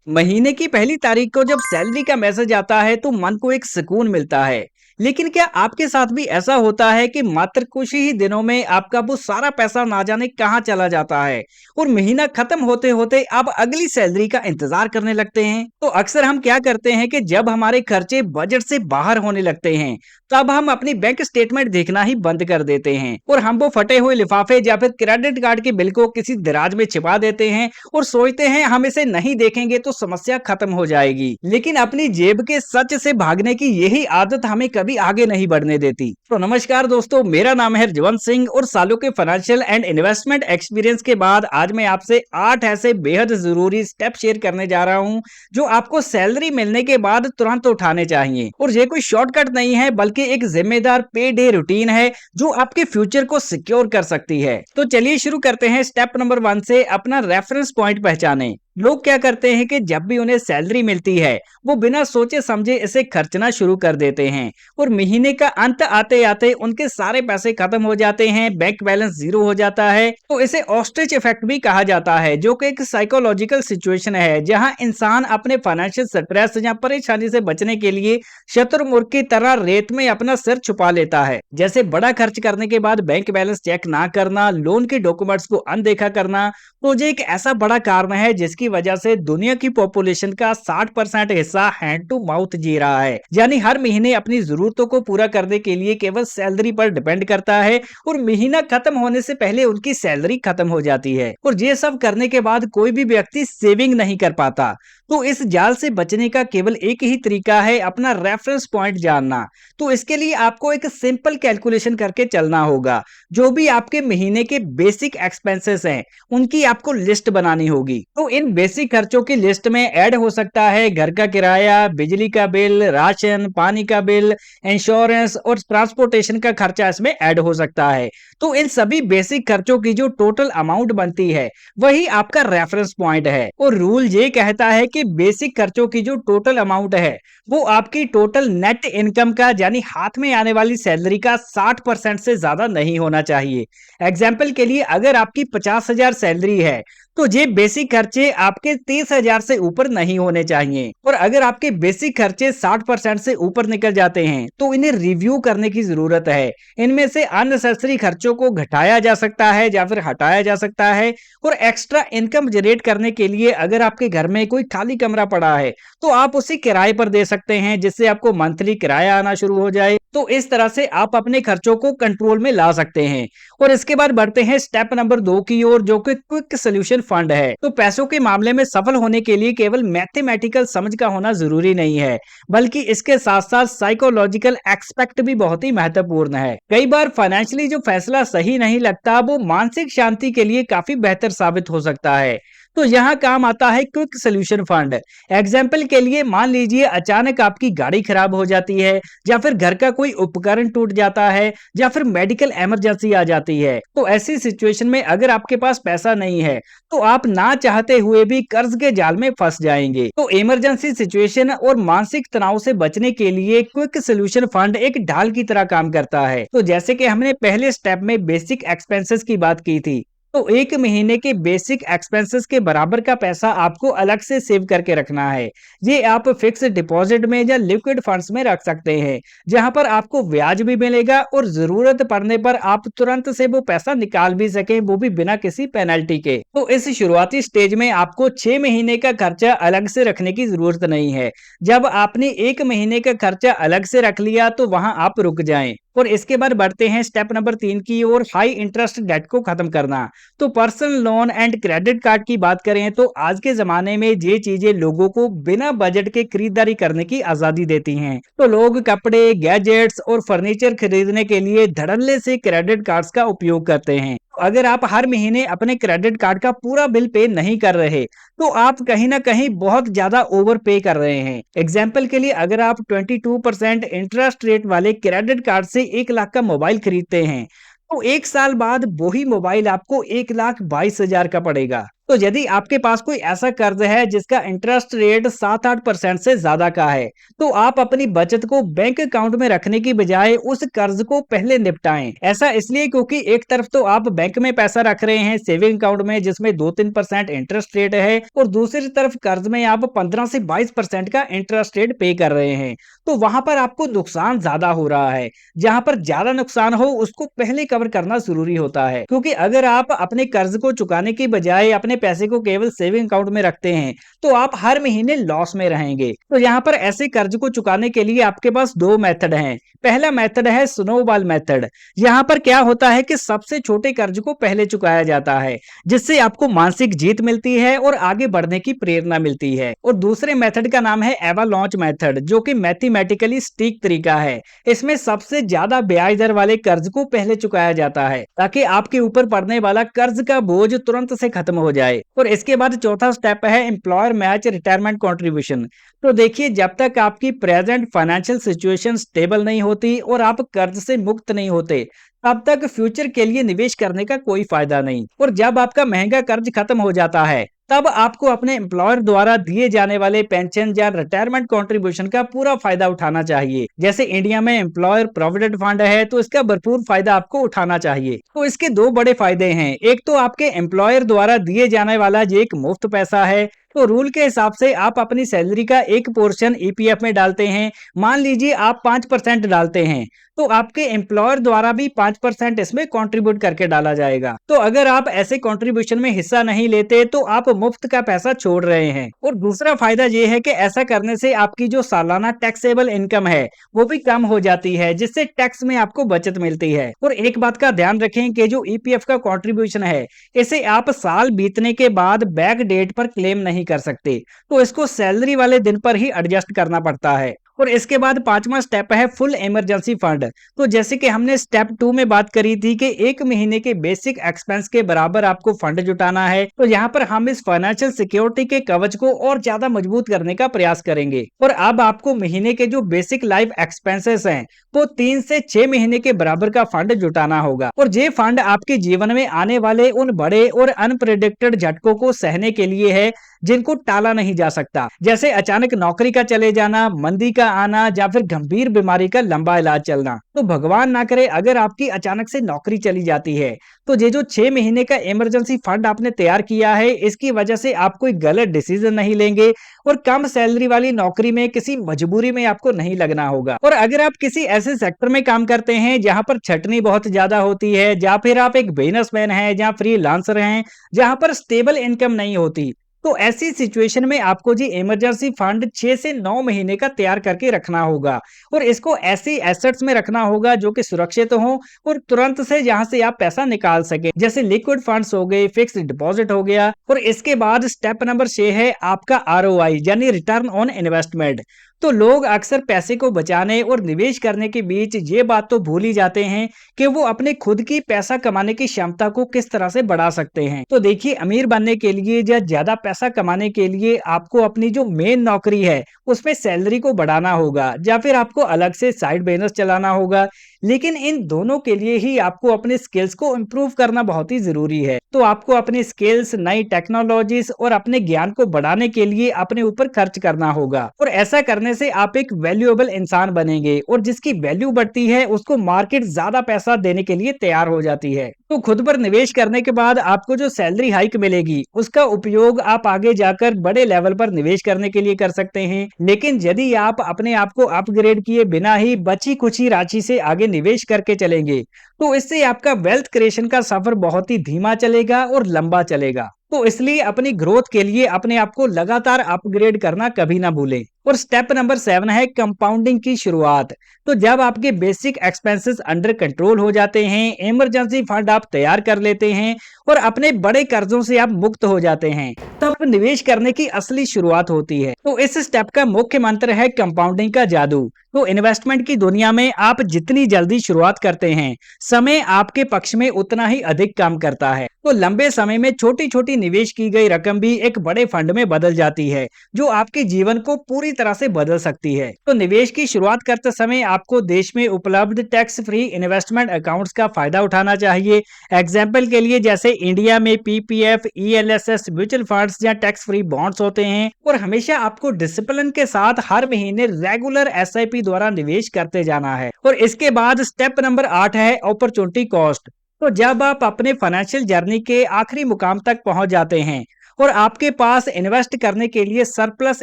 महीने की पहली तारीख को जब सैलरी का मैसेज आता है तो मन को एक सुकून मिलता है। लेकिन क्या आपके साथ भी ऐसा होता है कि मात्र कुछ ही दिनों में आपका वो सारा पैसा ना जाने कहाँ चला जाता है और महीना खत्म होते होते आप अगली सैलरी का इंतजार करने लगते हैं? तो अक्सर हम क्या करते हैं कि जब हमारे खर्चे बजट से बाहर होने लगते हैं तब हम अपनी बैंक स्टेटमेंट देखना ही बंद कर देते हैं और हम वो फटे हुए लिफाफे या फिर क्रेडिट कार्ड के बिल को किसी दराज में छिपा देते हैं और सोचते हैं हम इसे नहीं देखेंगे तो समस्या खत्म हो जाएगी। लेकिन अपनी जेब के सच से भागने की यही आदत हमें कभी आगे नहीं बढ़ने देती। तो नमस्कार दोस्तों, मेरा नाम है जवंत सिंह और सालों के फाइनेंशियल एंड इन्वेस्टमेंट एक्सपीरियंस के बाद आज मैं आपसे 8 ऐसे बेहद जरूरी स्टेप शेयर करने जा रहा हूं जो आपको सैलरी मिलने के बाद तुरंत उठाने चाहिए। और ये कोई शॉर्टकट नहीं है बल्कि एक जिम्मेदार पे डे रूटीन है जो आपके फ्यूचर को सिक्योर कर सकती है। तो चलिए शुरू करते हैं। स्टेप नंबर 1 से अपना रेफरेंस पॉइंट पहचानें। लोग क्या करते हैं कि जब भी उन्हें सैलरी मिलती है वो बिना सोचे समझे इसे खर्चना शुरू कर देते हैं और महीने का अंत आते आते उनके सारे पैसे खत्म हो जाते हैं, बैंक बैलेंस जीरो हो जाता है। तो इसे ऑस्ट्रिच इफेक्ट भी कहा जाता है जो कि एक साइकोलॉजिकल सिचुएशन है जहां इंसान अपने फाइनेंशियल स्ट्रेस या परेशानी से बचने के लिए शतुरमुर्ग की तरह रेत में अपना सिर छुपा लेता है। जैसे बड़ा खर्च करने के बाद बैंक बैलेंस चेक ना करना, लोन के डॉक्यूमेंट्स को अनदेखा करना। तो ये एक ऐसा बड़ा कारण है जिसकी वजह से दुनिया की पॉपुलेशन का 60% हिस्सा हैंड टू माउथ जी रहा है, यानी हर महीने अपनी जरूरतों को पूरा करने के लिए केवल सैलरी पर डिपेंड करता है और महीना खत्म होने से पहले उनकी सैलरी खत्म हो जाती है और ये सब करने के बाद कोई भी व्यक्ति सेविंग नहीं कर पाता। तो इस जाल से बचने का केवल एक ही तरीका है, अपना रेफरेंस पॉइंट जानना। तो इसके लिए आपको एक सिंपल कैलकुलेशन करके चलना होगा। जो भी आपके महीने के बेसिक एक्सपेंसेस हैं उनकी आपको लिस्ट बनानी होगी। तो इन बेसिक खर्चों की लिस्ट में ऐड हो सकता है घर का किराया, बिजली का बिल, राशन पानी का बिल, इंश्योरेंस और ट्रांसपोर्टेशन का खर्चा इसमें ऐड हो सकता है। तो इन सभी बेसिक खर्चों की जो टोटल अमाउंट बनती है वही आपका रेफरेंस पॉइंट है। और रूल ये कहता है कि बेसिक खर्चों की जो टोटल अमाउंट है वो आपकी टोटल नेट इनकम का यानी हाथ में आने वाली सैलरी का 60% से ज्यादा नहीं होना चाहिए। एग्जाम्पल के लिए अगर आपकी 50,000 सैलरी है तो ये बेसिक खर्चे आपके 30,000 से ऊपर नहीं होने चाहिए। और अगर आपके बेसिक खर्चे 60% से ऊपर निकल जाते हैं तो इन्हें रिव्यू करने की जरूरत है। इनमें से अननेसेसरी खर्चों को घटाया जा सकता है या फिर हटाया जा सकता है। और एक्स्ट्रा इनकम जनरेट करने के लिए अगर आपके घर में कोई खाली कमरा पड़ा है तो आप उसे किराए पर दे सकते हैं जिससे आपको मंथली किराया आना शुरू हो जाए। तो इस तरह से आप अपने खर्चों को कंट्रोल में ला सकते हैं। और इसके बाद बढ़ते हैं स्टेप नंबर 2 की ओर जो कि क्विक सोल्यूशन फंड है। तो पैसों के मामले में सफल होने के लिए केवल मैथमेटिकल समझ का होना जरूरी नहीं है बल्कि इसके साथ साथ साइकोलॉजिकल एक्सपेक्ट भी बहुत ही महत्वपूर्ण है। कई बार फाइनेंशियली जो फैसला सही नहीं लगता वो मानसिक शांति के लिए काफी बेहतर साबित हो सकता है। तो यहाँ काम आता है क्विक सोल्यूशन फंड। एग्जाम्पल के लिए मान लीजिए अचानक आपकी गाड़ी खराब हो जाती है या फिर घर का कोई उपकरण टूट जाता है या फिर मेडिकल इमरजेंसी आ जाती है। तो ऐसी सिचुएशन में अगर आपके पास पैसा नहीं है तो आप ना चाहते हुए भी कर्ज के जाल में फंस जाएंगे। तो इमरजेंसी सिचुएशन और मानसिक तनाव से बचने के लिए क्विक सोल्यूशन फंड एक ढाल की तरह काम करता है। तो जैसे कि हमने पहले स्टेप में बेसिक एक्सपेंसेस की बात की थी, तो एक महीने के बेसिक एक्सपेंसेस के बराबर का पैसा आपको अलग से सेव करके रखना है। ये आप फिक्स डिपॉजिट में या लिक्विड फंड्स में रख सकते हैं जहां पर आपको ब्याज भी मिलेगा और जरूरत पड़ने पर आप तुरंत से वो पैसा निकाल भी सकें, वो भी बिना किसी पेनल्टी के। तो इस शुरुआती स्टेज में आपको 6 महीने का खर्चा अलग से रखने की जरूरत नहीं है। जब आपने 1 महीने का खर्चा अलग से रख लिया तो वहां आप रुक जाएं। और इसके बाद बढ़ते हैं स्टेप नंबर 3 की ओर, हाई इंटरेस्ट डेट को खत्म करना। तो personal loan and credit card की बात करें तो आज के जमाने में ये चीजें लोगों को बिना बजट के खरीदारी करने की आजादी देती हैं। तो लोग कपड़े, गैजेट्स और फर्नीचर खरीदने के लिए धड़ल्ले से क्रेडिट कार्ड्स का उपयोग करते हैं। अगर आप हर महीने अपने क्रेडिट कार्ड का पूरा बिल पे नहीं कर रहे तो आप कहीं ना कहीं बहुत ज्यादा ओवर पे कर रहे हैं। एग्जाम्पल के लिए अगर आप 22% इंटरेस्ट रेट वाले क्रेडिट कार्ड से 1 लाख का मोबाइल खरीदते हैं तो 1 साल बाद वही मोबाइल आपको 1,22,000 का पड़ेगा। तो यदि आपके पास कोई ऐसा कर्ज है जिसका इंटरेस्ट रेट 7-8% से ज्यादा का है, तो आप अपनी बचत को बैंक अकाउंट में रखने की बजाय उस कर्ज को पहले निपटाएं। ऐसा इसलिए क्योंकि एक तरफ तो आप बैंक में पैसा रख रहे हैं सेविंग अकाउंट में जिसमें 2-3% इंटरेस्ट रेट है, और दूसरी तरफ कर्ज में आप 15 से 22% का इंटरेस्ट रेट पे कर रहे हैं। तो वहां पर आपको नुकसान ज्यादा हो रहा है। जहां पर ज्यादा नुकसान हो उसको पहले कवर करना जरूरी होता है, क्योंकि अगर आप अपने कर्ज को चुकाने की बजाय अपने पैसे को केवल सेविंग अकाउंट में रखते हैं तो आप हर महीने लॉस में रहेंगे। तो यहाँ पर ऐसे कर्ज को चुकाने के लिए आपके पास दो मेथड हैं। पहला मेथड है स्नोबॉल मेथड। यहाँ पर क्या होता है कि सबसे छोटे कर्ज को पहले चुकाया जाता है, जिससे आपको मानसिक जीत मिलती है और आगे बढ़ने की प्रेरणा मिलती है। और दूसरे मेथड का नाम है एवालांच मेथड, जो कि मैथमेटिकली सटीक तरीका है। इसमें सबसे ज्यादा ब्याज दर वाले कर्ज को पहले चुकाया जाता है, ताकि आपके ऊपर पड़ने वाला कर्ज का बोझ तुरंत से खत्म हो जाए। और इसके बाद चौथा स्टेप है एम्प्लॉयर मैच रिटायरमेंट कॉन्ट्रीब्यूशन। तो देखिए, जब तक आपकी प्रेजेंट फाइनेंशियल सिचुएशन स्टेबल नहीं होती और आप कर्ज से मुक्त नहीं होते, तब तक फ्यूचर के लिए निवेश करने का कोई फायदा नहीं। और जब आपका महंगा कर्ज खत्म हो जाता है, तब आपको अपने एम्प्लॉयर द्वारा दिए जाने वाले पेंशन या रिटायरमेंट कंट्रीब्यूशन का पूरा फायदा उठाना चाहिए। जैसे इंडिया में एम्प्लॉयर प्रोविडेंट फंड है, तो इसका भरपूर फायदा आपको उठाना चाहिए। तो इसके दो बड़े फायदे हैं। एक तो आपके एम्प्लॉयर द्वारा दिए जाने वाला ये एक मुफ्त पैसा है। तो रूल के हिसाब से आप अपनी सैलरी का एक पोर्शन ईपीएफ में डालते हैं। मान लीजिए आप 5% डालते हैं, तो आपके एम्प्लॉयर द्वारा भी 5% इसमें कंट्रीब्यूट करके डाला जाएगा। तो अगर आप ऐसे कंट्रीब्यूशन में हिस्सा नहीं लेते तो आप मुफ्त का पैसा छोड़ रहे हैं। और दूसरा फायदा ये है कि ऐसा करने से आपकी जो सालाना टैक्सेबल इनकम है वो भी कम हो जाती है, जिससे टैक्स में आपको बचत मिलती है। और एक बात का ध्यान रखें कि जो ईपीएफ का कंट्रीब्यूशन है, इसे आप साल बीतने के बाद बैक डेट पर क्लेम नहीं कर सकते, तो इसको सैलरी वाले दिन पर ही एडजस्ट करना पड़ता है। और इसके बाद पांचवा स्टेप है फुल इमरजेंसी फंड। तो जैसे कि हमने स्टेप 2 में बात करी थी कि एक महीने के बेसिक एक्सपेंस के बराबर आपको फंड जुटाना है, तो यहाँ पर हम इस फाइनेंशियल सिक्योरिटी के कवच को और ज्यादा मजबूत करने का प्रयास करेंगे। और अब आपको महीने के जो बेसिक लाइफ एक्सपेंसेस हैं, वो 3 से 6 महीने के बराबर का फंड जुटाना होगा। और ये फंड आपके जीवन में आने वाले उन बड़े और अनप्रेडिक्टेड झटकों को सहने के लिए है, जिनको टाला नहीं जा सकता। जैसे अचानक नौकरी का चले जाना, मंदी का आना, या फिर गंभीर बीमारी का लंबा इलाज चलना। तो भगवान ना करे अगर आपकी अचानक से नौकरी चली जाती है, तो ये जो 6 महीने का इमरजेंसी फंड आपने तैयार किया है, इसकी वजह से आप कोई गलत डिसीजन नहीं लेंगे और कम सैलरी वाली नौकरी में किसी मजबूरी में आपको नहीं लगना होगा। और अगर आप किसी ऐसे सेक्टर में काम करते हैं जहां पर छटनी बहुत ज्यादा होती है, या फिर आप एक बिजनेसमैन हैं, जहां फ्रीलांसर हैं, जहां पर स्टेबल इनकम नहीं होती, तो ऐसी सिचुएशन में आपको जी इमरजेंसी फंड 6 से 9 महीने का तैयार करके रखना होगा। और इसको ऐसी एसेट्स में रखना होगा जो कि सुरक्षित हो और तुरंत से जहां से आप पैसा निकाल सके, जैसे लिक्विड फंड्स हो गए, फिक्स्ड डिपॉजिट हो गया। और इसके बाद स्टेप नंबर 6 है आपका आरओआई, यानी रिटर्न ऑन इन्वेस्टमेंट। तो लोग अक्सर पैसे को बचाने और निवेश करने के बीच ये बात तो भूल ही जाते हैं कि वो अपने खुद की पैसा कमाने की क्षमता को किस तरह से बढ़ा सकते हैं। तो देखिए, अमीर बनने के लिए या ज्यादा पैसा कमाने के लिए आपको अपनी जो मेन नौकरी है उसमें सैलरी को बढ़ाना होगा, या फिर आपको अलग से साइड बिजनेस चलाना होगा। लेकिन इन दोनों के लिए ही आपको अपने स्किल्स को इम्प्रूव करना बहुत ही जरूरी है। तो आपको अपनी स्किल्स, नई टेक्नोलॉजीज और अपने ज्ञान को बढ़ाने के लिए अपने ऊपर खर्च करना होगा। और ऐसा करने से आप एक वैल्यूएबल इंसान बनेंगे, और जिसकी वैल्यू बढ़ती है उसको मार्केट ज्यादा पैसा देने के लिए तैयार हो जाती है। तो खुद पर निवेश करने के बाद आपको जो सैलरी हाइक मिलेगी, उसका उपयोग आप आगे जाकर बड़े लेवल पर निवेश करने के लिए कर सकते हैं। लेकिन यदि आप अपने आप को अपग्रेड किए बिना ही बची खुची राशि से आगे निवेश करके चलेंगे, तो इससे आपका वेल्थ क्रिएशन का सफर बहुत ही धीमा चलेगा और लंबा चलेगा। तो इसलिए अपनी ग्रोथ के लिए अपने आप को लगातार अपग्रेड करना कभी ना भूलें। और स्टेप नंबर 7 है कंपाउंडिंग की शुरुआत। तो जब आपके बेसिक एक्सपेंसेस अंडर कंट्रोल हो जाते हैं, इमरजेंसी फंड आप तैयार कर लेते हैं और अपने बड़े कर्जों से आप मुक्त हो जाते हैं, तब निवेश करने की असली शुरुआत होती है। तो इस स्टेप का मुख्य मंत्र है कंपाउंडिंग का जादू। तो इन्वेस्टमेंट की दुनिया में आप जितनी जल्दी शुरुआत करते हैं, समय आपके पक्ष में उतना ही अधिक काम करता है। तो लंबे समय में छोटी छोटी निवेश की गई रकम भी एक बड़े फंड में बदल जाती है, जो आपके जीवन को पूरी पूरी तरह से बदल सकती है। तो निवेश की शुरुआत करते समय आपको देश में उपलब्ध टैक्स फ्री इन्वेस्टमेंट अकाउंट्स का फायदा उठाना चाहिए। एग्जाम्पल के लिए जैसे इंडिया में पीपीएफ, ईएलएसएस म्यूचुअल फंड्स या टैक्स फ्री बॉन्ड्स होते हैं, और हमेशा आपको डिसिप्लिन के साथ हर महीने रेगुलर एसआईपी द्वारा निवेश करते जाना है। और इसके बाद स्टेप नंबर 8 है अपॉर्चुनिटी कॉस्ट। तो जब आप अपने फाइनेंशियल जर्नी के आखिरी मुकाम तक पहुंच जाते हैं और आपके पास इन्वेस्ट करने के लिए सरप्लस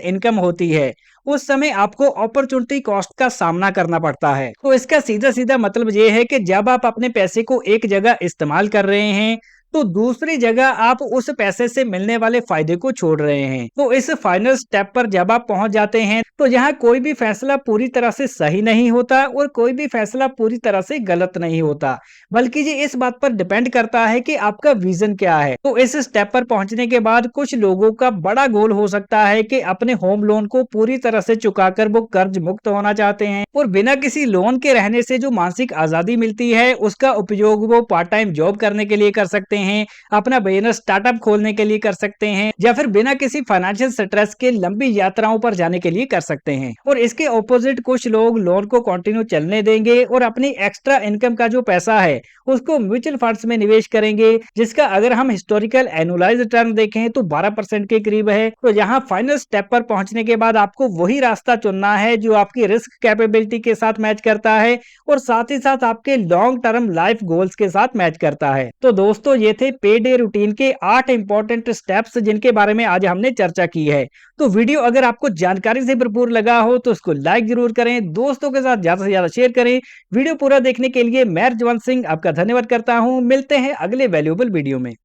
इनकम होती है, उस समय आपको अपॉर्चुनिटी कॉस्ट का सामना करना पड़ता है। तो इसका सीधा सीधा मतलब ये है कि जब आप अपने पैसे को एक जगह इस्तेमाल कर रहे हैं, तो दूसरी जगह आप उस पैसे से मिलने वाले फायदे को छोड़ रहे हैं। तो इस फाइनल स्टेप पर जब आप पहुंच जाते हैं, तो यहाँ कोई भी फैसला पूरी तरह से सही नहीं होता और कोई भी फैसला पूरी तरह से गलत नहीं होता, बल्कि ये इस बात पर डिपेंड करता है कि आपका विजन क्या है। तो इस स्टेप पर पहुंचने के बाद कुछ लोगों का बड़ा गोल हो सकता है कि अपने होम लोन को पूरी तरह से चुकाकर वो कर्ज मुक्त होना चाहते हैं, और बिना किसी लोन के रहने से जो मानसिक आजादी मिलती है उसका उपयोग वो पार्ट टाइम जॉब करने के लिए कर सकते हैं, अपना बिजनेस स्टार्टअप खोलने के लिए कर सकते हैं, या फिर बिना किसी फाइनेंशियल स्ट्रेस के लंबी यात्राओं पर जाने के लिए कर सकते हैं। और इसके ऑपोजिट कुछ लोग लोन को कंटिन्यू चलने देंगे और अपनी एक्स्ट्रा इनकम का जो पैसा है उसको म्यूचुअल फंड्स में निवेश करेंगे, जिसका अगर हम हिस्टोरिकल एनुअलाइज रिटर्न देखें तो 12% के करीब है। तो यहाँ फाइनल स्टेप पर पहुंचने के बाद आपको वही रास्ता चुनना है जो आपकी रिस्क कैपेबिलिटी के साथ मैच करता है और साथ ही साथ आपके लॉन्ग टर्म लाइफ गोल्स के साथ मैच करता है। तो दोस्तों, ये थे पे डे रूटीन के 8 इंपॉर्टेंट स्टेप्स जिनके बारे में आज हमने चर्चा की है। तो वीडियो अगर आपको जानकारी से भरपूर लगा हो तो उसको लाइक जरूर करें, दोस्तों के साथ ज्यादा से ज्यादा शेयर करें। वीडियो पूरा देखने के लिए मैं रिजवान सिंह आपका धन्यवाद करता हूं। मिलते हैं अगले वैल्यूएबल वीडियो में।